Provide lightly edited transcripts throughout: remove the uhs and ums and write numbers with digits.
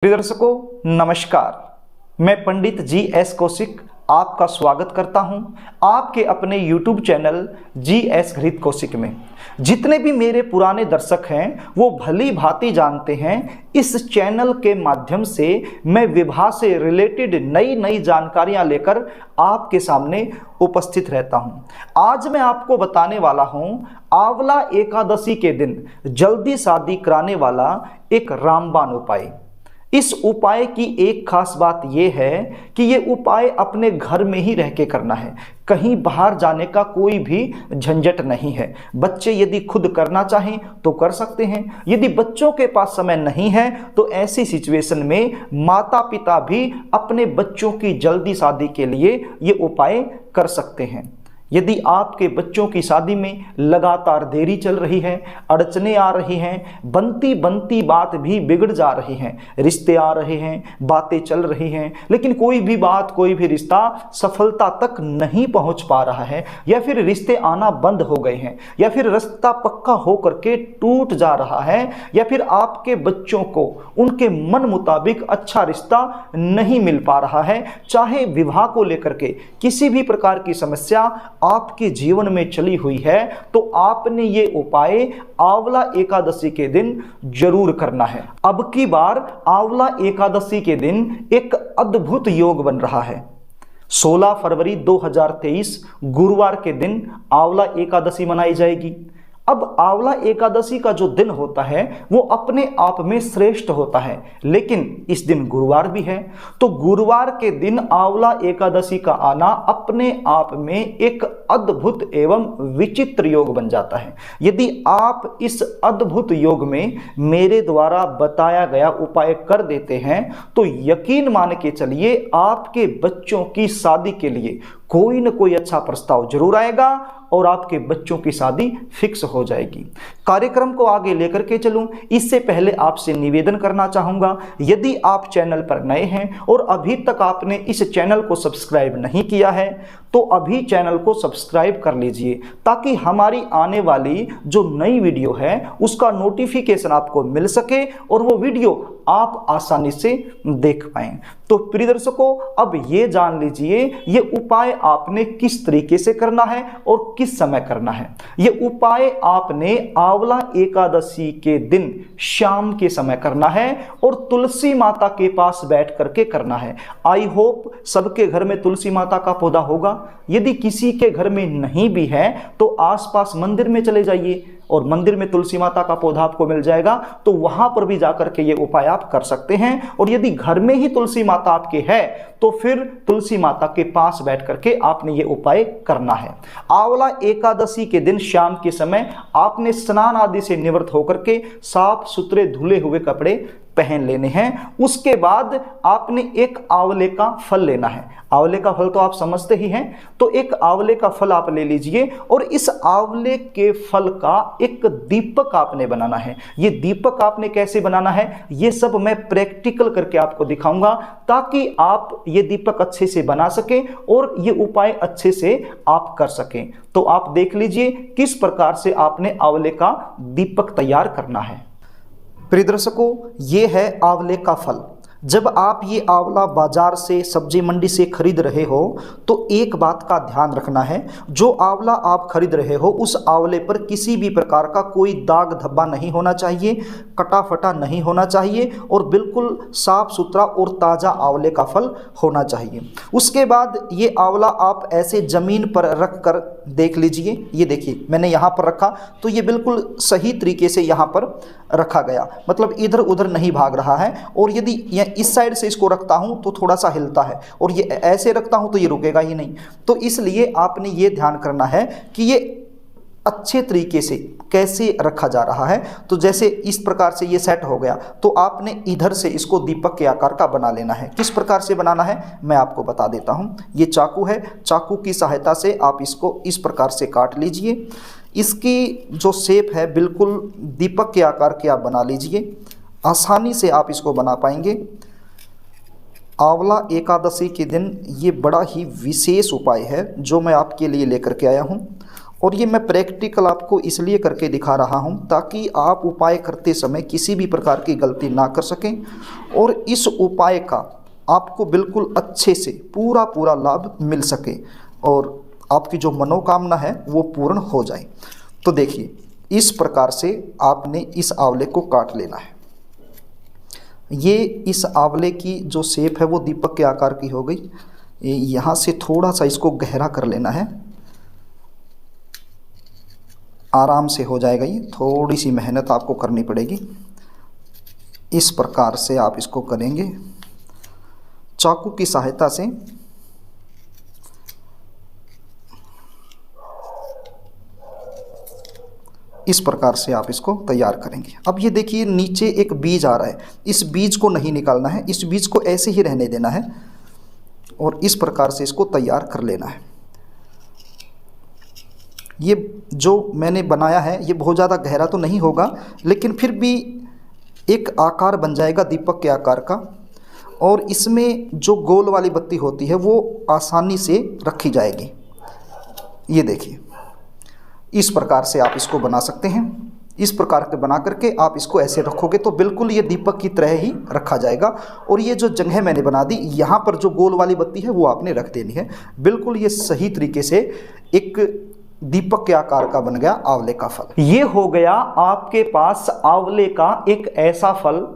प्रिय दर्शकों नमस्कार। मैं पंडित जी.एस. कौशिक आपका स्वागत करता हूं आपके अपने YouTube चैनल जी.एस. घृत कौशिक में। जितने भी मेरे पुराने दर्शक हैं वो भली भांति जानते हैं इस चैनल के माध्यम से मैं विवाह से रिलेटेड नई नई जानकारियां लेकर आपके सामने उपस्थित रहता हूं। आज मैं आपको बताने वाला हूं आंवला एकादशी के दिन जल्दी शादी कराने वाला एक रामबाण उपाय। इस उपाय की एक खास बात यह है कि ये उपाय अपने घर में ही रह के करना है, कहीं बाहर जाने का कोई भी झंझट नहीं है। बच्चे यदि खुद करना चाहें तो कर सकते हैं, यदि बच्चों के पास समय नहीं है तो ऐसी सिचुएशन में माता पिता भी अपने बच्चों की जल्दी शादी के लिए ये उपाय कर सकते हैं। यदि आपके बच्चों की शादी में लगातार देरी चल रही है, अड़चने आ रही हैं, बनती बनती बात भी बिगड़ जा रही हैं, रिश्ते आ रहे हैं, बातें चल रही हैं, लेकिन कोई भी बात कोई भी रिश्ता सफलता तक नहीं पहुंच पा रहा है, या फिर रिश्ते आना बंद हो गए हैं, या फिर रास्ता पक्का हो करके टूट जा रहा है, या फिर आपके बच्चों को उनके मन मुताबिक अच्छा रिश्ता नहीं मिल पा रहा है, चाहे विवाह को लेकर के किसी भी प्रकार की समस्या आपके जीवन में चली हुई है, तो आपने ये उपाय आंवला एकादशी के दिन जरूर करना है। अब की बार आंवला एकादशी के दिन एक अद्भुत योग बन रहा है। 16 फरवरी 2023 गुरुवार के दिन आंवला एकादशी मनाई जाएगी। अब आंवला एकादशी का जो दिन होता है वो अपने आप में श्रेष्ठ होता है, लेकिन इस दिन गुरुवार भी है, तो गुरुवार के दिन आंवला एकादशी का आना अपने आप में एक अद्भुत एवं विचित्र योग बन जाता है। यदि आप इस अद्भुत योग में मेरे द्वारा बताया गया उपाय कर देते हैं तो यकीन मान के चलिए आपके बच्चों की शादी के लिए कोई न कोई अच्छा प्रस्ताव जरूर आएगा और आपके बच्चों की शादी फिक्स हो जाएगी। कार्यक्रम को आगे लेकर के चलूं इससे पहले आपसे निवेदन करना चाहूंगा, यदि आप चैनल पर नए हैं और अभी तक आपने इस चैनल को सब्सक्राइब नहीं किया है तो अभी चैनल को सब्सक्राइब कर लीजिए, ताकि हमारी आने वाली जो नई वीडियो है उसका नोटिफिकेशन आपको मिल सके और वो वीडियो आप आसानी से देख पाएं। तो प्रिय दर्शकों, अब ये जान लीजिए ये उपाय आपने किस तरीके से करना है और किस समय करना है। ये उपाय आपने आंवला एकादशी के दिन शाम के समय करना है और तुलसी माता के पास बैठ करके करना है। आई होप सबके घर में तुलसी माता का पौधा होगा। यदि किसी के घर में नहीं भी है तो आसपास मंदिर में चले जाइए और मंदिर में तुलसी माता का पौधा आपको मिल जाएगा, तो वहां पर भी जाकर के ये उपाय आप कर सकते हैं। और यदि घर में ही तुलसी माता आपके है तो फिर तुलसी माता के पास बैठ करके आपने ये उपाय करना है। आंवला एकादशी के दिन शाम के समय आपने स्नान आदि से निवृत्त होकर के साफ सुथरे धुले हुए कपड़े पहन लेने हैं। उसके बाद आपने एक आंवले का फल लेना है। आंवले का फल तो आप समझते ही हैं, तो एक आंवले का फल आप ले लीजिए और इस आंवले के फल का एक दीपक आपने बनाना है। ये दीपक आपने कैसे बनाना है ये सब मैं प्रैक्टिकल करके आपको दिखाऊंगा, ताकि आप ये दीपक अच्छे से बना सकें और ये उपाय अच्छे से आप कर सकें। तो आप देख लीजिए किस प्रकार से आपने आंवले का दीपक तैयार करना है। प्रिय दर्शकों, ये है आंवले का फल। जब आप ये आंवला बाजार से सब्जी मंडी से खरीद रहे हो तो एक बात का ध्यान रखना है, जो आंवला आप खरीद रहे हो उस आंवले पर किसी भी प्रकार का कोई दाग धब्बा नहीं होना चाहिए, कटा फटा नहीं होना चाहिए और बिल्कुल साफ सुथरा और ताज़ा आंवले का फल होना चाहिए। उसके बाद ये आंवला आप ऐसे ज़मीन पर रख कर देख लीजिए। ये देखिए मैंने यहाँ पर रखा तो ये बिल्कुल सही तरीके से यहाँ पर रखा गया, मतलब इधर उधर नहीं भाग रहा है। और यदि इस साइड से इसको रखता हूं तो थोड़ा सा हिलता है और ये ऐसे रखता हूं तो ये रुकेगा ही नहीं। तो इसलिए आपने ये ध्यान करना है कि ये अच्छे तरीके से कैसे रखा जा रहा है। तो जैसे इस प्रकार से ये सेट हो गया तो आपने इधर से इसको दीपक के आकार का बना लेना है। किस प्रकार से बनाना है मैं आपको बता देता हूं। ये चाकू है, चाकू की सहायता से आप इसको इस प्रकार से काट लीजिए। इसकी जो शेप है बिल्कुल दीपक के आकार की आप बना लीजिए, आसानी से आप इसको बना पाएंगे। आंवला एकादशी के दिन ये बड़ा ही विशेष उपाय है जो मैं आपके लिए लेकर के आया हूँ। और ये मैं प्रैक्टिकल आपको इसलिए करके दिखा रहा हूँ ताकि आप उपाय करते समय किसी भी प्रकार की गलती ना कर सकें और इस उपाय का आपको बिल्कुल अच्छे से पूरा लाभ मिल सके और आपकी जो मनोकामना है वो पूर्ण हो जाए। तो देखिए, इस प्रकार से आपने इस आंवले को काट लेना है। ये इस आंवले की जो शेप है वो दीपक के आकार की हो गई। यहाँ से थोड़ा सा इसको गहरा कर लेना है, आराम से हो जाएगा। ये थोड़ी सी मेहनत आपको करनी पड़ेगी। इस प्रकार से आप इसको करेंगे चाकू की सहायता से। इस प्रकार से आप इसको तैयार करेंगे। अब ये देखिए, नीचे एक बीज आ रहा है, इस बीज को नहीं निकालना है, इस बीज को ऐसे ही रहने देना है और इस प्रकार से इसको तैयार कर लेना है। ये जो मैंने बनाया है ये बहुत ज़्यादा गहरा तो नहीं होगा, लेकिन फिर भी एक आकार बन जाएगा दीपक के आकार का। और इसमें जो गोल वाली बत्ती होती है वो आसानी से रखी जाएगी। ये देखिए, इस प्रकार से आप इसको बना सकते हैं। इस प्रकार के बना करके आप इसको ऐसे रखोगे तो बिल्कुल ये दीपक की तरह ही रखा जाएगा। और ये जो जगह मैंने बना दी, यहाँ पर जो गोल वाली बत्ती है वो आपने रख देनी है। बिल्कुल ये सही तरीके से एक दीपक के आकार का बन गया आंवले का फल। ये हो गया आपके पास आंवले का एक ऐसा फल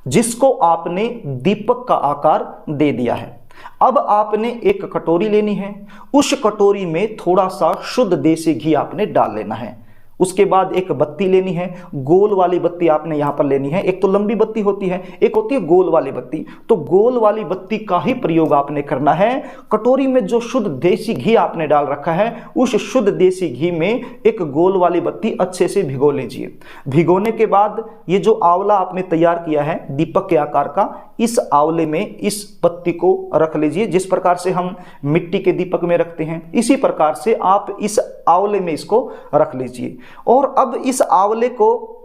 जिसको आपने दीपक का आकार दे दिया है। अब आपने एक कटोरी लेनी है, उस कटोरी में थोड़ा सा शुद्ध देसी घी आपने डाल लेना है। उसके बाद एक बत्ती लेनी है, गोल वाली बत्ती आपने यहाँ पर लेनी है। एक तो लंबी बत्ती होती है, एक होती है गोल वाली बत्ती। तो गोल वाली बत्ती का ही प्रयोग आपने करना है। कटोरी में जो शुद्ध देसी घी आपने डाल रखा है, उस शुद्ध देसी घी में एक गोल वाली बत्ती अच्छे से भिगो लीजिए। भिगोने के बाद ये जो आंवला आपने तैयार किया है दीपक के आकार का, इस आंवले में इस बत्ती को रख लीजिए। जिस प्रकार से हम मिट्टी के दीपक में रखते हैं, इसी प्रकार से आप इस आंवले में इसको रख लीजिए। और अब इस आंवले को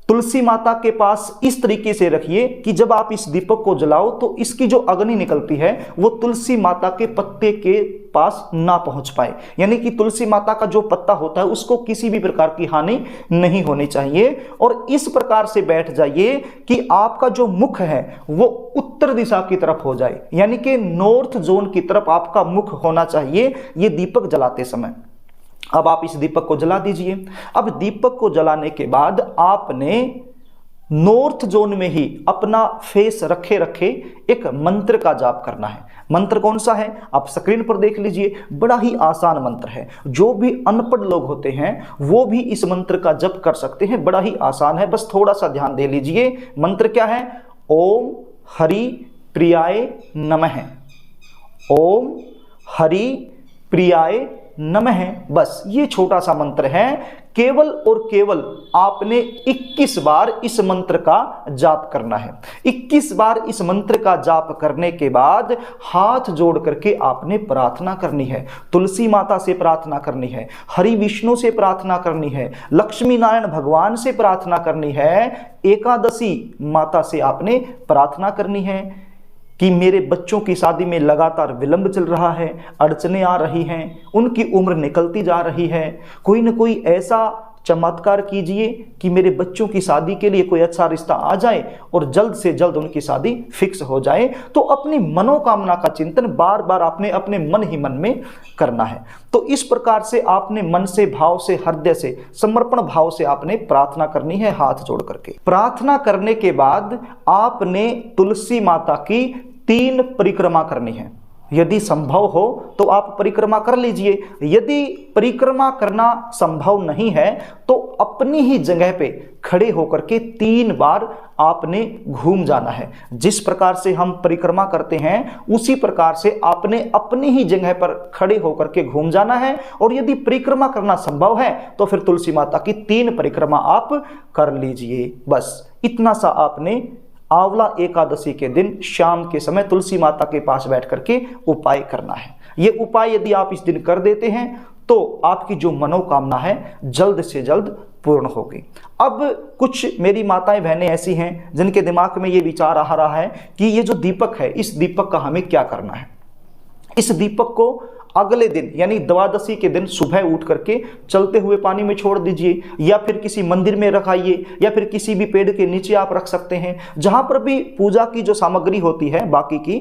तुलसी माता के पास इस तरीके से रखिए कि जब आप इस दीपक को जलाओ तो इसकी जो अग्नि निकलती है वो तुलसी माता के पत्ते के पास ना पहुंच पाए। यानी कि तुलसी माता का जो पत्ता होता है उसको किसी भी प्रकार की हानि नहीं होनी चाहिए। और इस प्रकार से बैठ जाइए कि आपका जो मुख है वो उत्तर दिशा की तरफ हो जाए, यानी कि नॉर्थ जोन की तरफ आपका मुख होना चाहिए ये दीपक जलाते समय। अब आप इस दीपक को जला दीजिए। अब दीपक को जलाने के बाद आपने नॉर्थ जोन में ही अपना फेस रखे रखे एक मंत्र का जाप करना है। मंत्र कौन सा है आप स्क्रीन पर देख लीजिए। बड़ा ही आसान मंत्र है, जो भी अनपढ़ लोग होते हैं वो भी इस मंत्र का जप कर सकते हैं। बड़ा ही आसान है, बस थोड़ा सा ध्यान दे लीजिए। मंत्र क्या है? ओम हरि प्रियाय नमः। ओम हरि प्रियाय नमः। बस ये छोटा सा मंत्र है। केवल और केवल आपने 21 बार इस मंत्र का जाप करना है। 21 बार इस मंत्र का जाप करने के बाद हाथ जोड़ करके आपने प्रार्थना करनी है। तुलसी माता से प्रार्थना करनी है, हरि विष्णु से प्रार्थना करनी है, लक्ष्मी नारायण भगवान से प्रार्थना करनी है, एकादशी माता से आपने प्रार्थना करनी है कि मेरे बच्चों की शादी में लगातार विलंब चल रहा है, अड़चने आ रही हैं, उनकी उम्र निकलती जा रही है। कोई न कोई ऐसा चमत्कार कीजिए कि मेरे बच्चों की शादी के लिए कोई अच्छा रिश्ता आ जाए और जल्द से जल्द उनकी शादी फिक्स हो जाए। तो अपनी मनोकामना का चिंतन बार बार आपने अपने मन ही मन में करना है। तो इस प्रकार से आपने मन से, भाव से, हृदय से, समर्पण भाव से आपने प्रार्थना करनी है हाथ जोड़ करके। प्रार्थना करने के बाद आपने तुलसी माता की 3 परिक्रमा करनी है। यदि संभव हो तो आप परिक्रमा कर लीजिए। यदि परिक्रमा करना संभव नहीं है तो अपनी ही जगह पे खड़े होकर के 3 बार आपने घूम जाना है। जिस प्रकार से हम परिक्रमा करते हैं उसी प्रकार से आपने अपनी ही जगह पर खड़े होकर के घूम जाना है। और यदि परिक्रमा करना संभव है तो फिर तुलसी माता की 3 परिक्रमा आप कर लीजिए। बस इतना सा आपने आंवला एकादशी के दिन शाम के समय तुलसी माता के पास बैठ करके उपाय करना है। ये उपाय यदि आप इस दिन कर देते हैं तो आपकी जो मनोकामना है जल्द से जल्द पूर्ण होगी। अब कुछ मेरी माताएं बहनें ऐसी हैं जिनके दिमाग में ये विचार आ रहा है कि ये जो दीपक है इस दीपक का हमें क्या करना है। इस दीपक को अगले दिन यानी द्वादशी के दिन सुबह उठ करके चलते हुए पानी में छोड़ दीजिए, या फिर किसी मंदिर में रखाइए, या फिर किसी भी पेड़ के नीचे आप रख सकते हैं। जहां पर भी पूजा की जो सामग्री होती है बाकी की,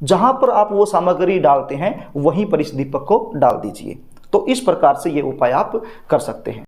जहां पर आप वो सामग्री डालते हैं वहीं पर इस दीपक को डाल दीजिए। तो इस प्रकार से ये उपाय आप कर सकते हैं।